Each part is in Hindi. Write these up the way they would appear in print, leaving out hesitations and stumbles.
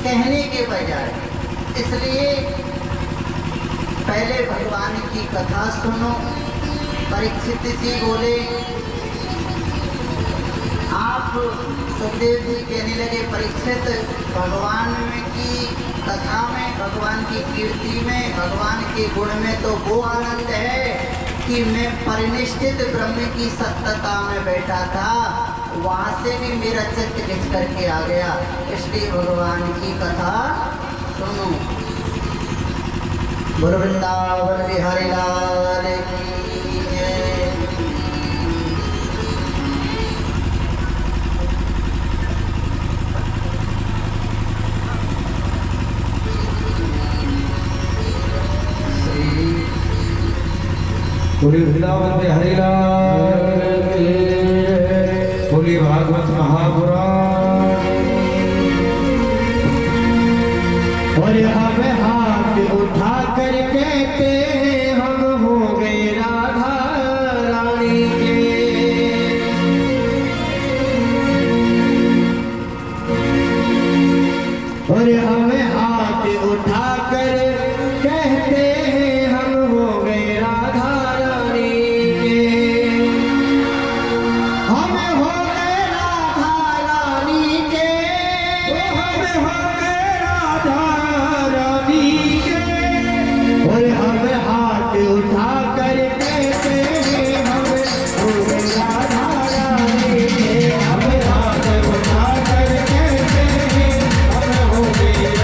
कहने के बजाय। इसलिए पहले भगवान की कथा सुनो। परीक्षित जी बोले, आप सुखदेव जी कहने लगे, परीक्षित भगवान की कथा में, भगवान की कीर्ति में, भगवान के गुण में तो वो आनंद है कि मैं परिनिष्ठित ब्रह्म की सत्ता में बैठा था, वहाँ से भी मेरा चित्त खिंच करके आ गया। इसलिए भगवान की कथा सुनो। गुरु वृंदावन बिहारी लाल की जय। बोली वृंदावन बिहारी लाल की जय। बोली भागवत महापुराण। और हम हाथ उठा कर कहते हैं, हम हो गए राधा रानी के। और हम हाथ उठा कर कहते हैं, हम हो गए राधा रानी के। हम हो गए राधा रानी के। हम हो गए राधा रानी के। और हम हाथ उठा कर कहते हैं, हम हो गए राधा रानी के। हम हाथ उठा कर कहते हैं, हम हो गए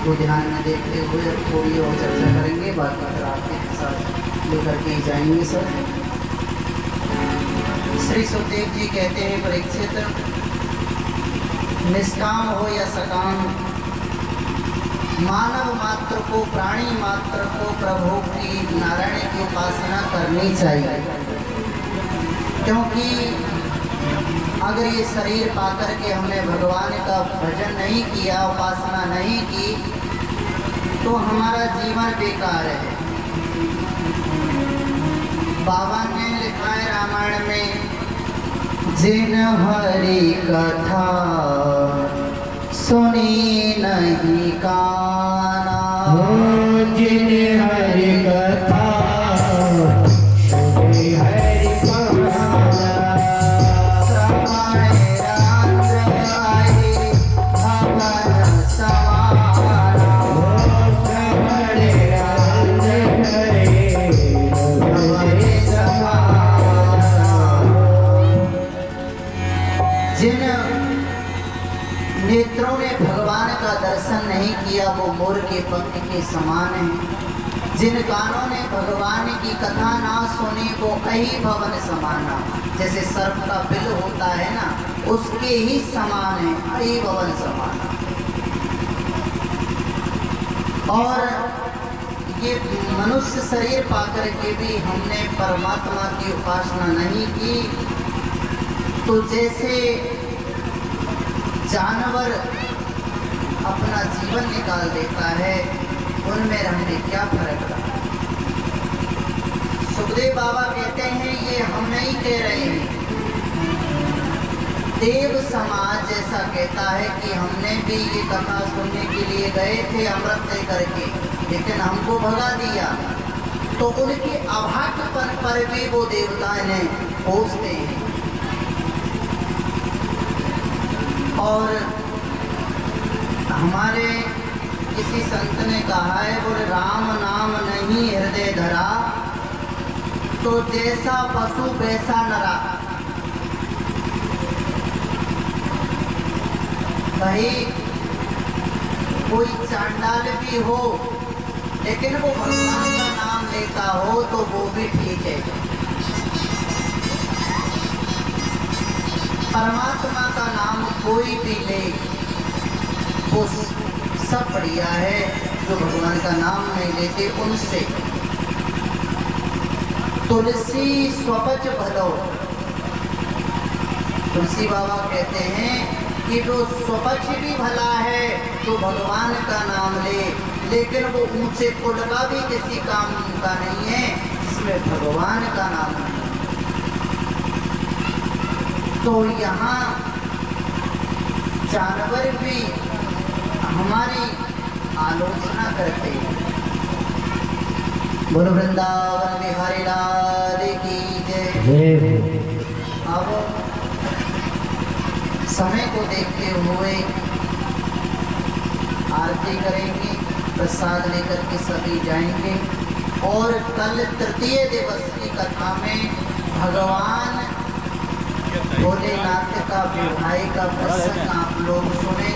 को ध्यान में देखते हुए अब थोड़ी और चर्चा करेंगे, बाकी फिर आपके साथ लेकर के ही जाएंगे सर। श्री सुखदेव जी कहते हैं, परीक्षित, निष्काम हो या सकाम, मानव मात्र को, प्राणी मात्र को प्रभु की, नारायण की उपासना करनी चाहिए। क्योंकि अगर ये शरीर पाकर के हमने भगवान का भजन नहीं किया, उपासना नहीं की, तो हमारा जीवन बेकार है। बाबा ने लिखा है रामायण में, जिन हरि कथा सुनी नहीं काना, जिन हरि कथा सुनी हरि काना, श्रवण रात्र आए भवन समाना, श्रवण रात्र हरे भवन समाना। जिन नेत्रों ने भगवान का दर्शन नहीं किया वो मोर के पंख के समान है। जिन कानों ने भगवान की कथा ना सुनी वो अहि भवन समाना, जैसे सर्प का बिल होता है ना, उसके ही समान है, अहि भवन समाना। और ये मनुष्य शरीर पाकर के भी हमने परमात्मा की उपासना नहीं की, तो जैसे जानवर अपना जीवन निकाल देता है, उनमें हमने क्या फर्क रखा। सुखदेव बाबा कहते हैं, ये हम नहीं कह रहे हैं, देव समाज जैसा कहता है कि हमने भी ये कथा सुनने के लिए गए थे अमृत लेकर के, लेकिन हमको भगा दिया, तो उनके अभाग्यपन पर भी वो देवता इन्हें पूजते हैं। और हमारे किसी संत ने कहा है, बोले राम नाम नहीं हृदय धरा, तो जैसा पशु वैसा नरा। भाई कोई चांडाल भी हो, लेकिन वो भगवान का नाम लेता हो तो वो भी ठीक है। परमात्मा का नाम कोई भी ले, वो सब बढ़िया है। जो भगवान का नाम नहीं लेते उनसे तुलसी स्वपच भलो। तुलसी बाबा कहते हैं कि जो स्वपच भी भला है तो भगवान का नाम ले, लेकिन वो ऊंचे कुल का भी किसी काम का नहीं है जिसमें भगवान का नाम नहीं। तो यहाँ जानवर भी हमारी आलोचना करते हैं। बोलो वृंदावन बिहारी लाल की जय। अब समय को देखते हुए आरती करेंगे, प्रसाद लेकर के सभी जाएंगे, और कल तृतीय दिवस की कथा में भगवान भोलेनाथ का विवाह का प्रसंग आप लोग सुने।